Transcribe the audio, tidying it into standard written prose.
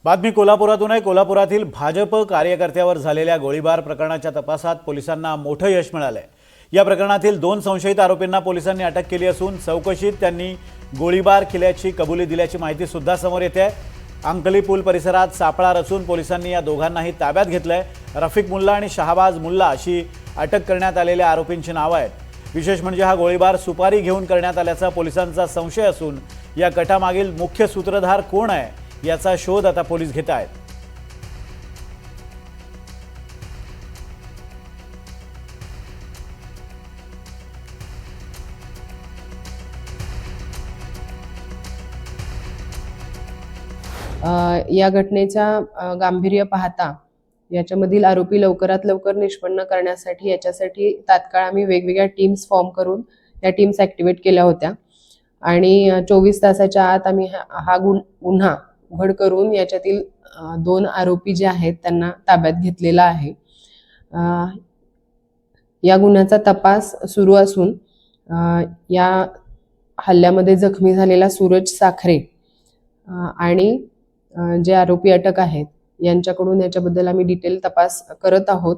बातमी कोल्हापुरातून आहे। कोल्हापुरातील भाजप कार्यकर्त्यावर झालेल्या गोळीबार प्रकरणाच्या तपासात पोलिसांना मोठं यश मिळालंय। या प्रकरणातील 2 संशयित आरोपींना पोलिसांनी अटक केली असून चौकशीत त्यांनी गोळीबार केल्याची कबुली दिल्याची माहिती सुद्धा समोर येते आहे। अंकली पूल परिसरात सापळा रचून पोलिसांनी या दोघांनाही ताब्यात घेतलंय। रफिक मुल्ला आणि शाहबाज मुल्ला अशी अटक करण्यात आलेल्या आरोपींची नावं आहेत। विशेष म्हणजे हा गोळीबार सुपारी घेऊन करण्यात आल्याचा पोलिसांचा संशय असून या कटामागील मुख्य सूत्रधार कोण आहे याचा शोध आता पोलीस घेत आहेत। या घटनेचा गांभीर्य पाहता याच्यामधील आरोपी लवकरात लवकर निष्पन्न करण्यासाठी याच्यासाठी तात्काळ आम्ही वेगवेगळ्या टीम्स फॉर्म करून त्या टीम्स ॲक्टिवेट केल्या होत्या आणि 24 तासाच्या आत आम्ही हा गुन्हा उघड करून याच्यातील 2 आरोपी जे आहेत त्यांना ताब्यात घेतलेला आहे। या गुन्ह्याचा तपास सुरू असून या हल्ल्यामध्ये जखमी झालेला सूरज साखरे आणि जे आरोपी अटक आहेत यांच्याकडून याच्याबद्दल आम्ही डिटेल तपास करत आहोत।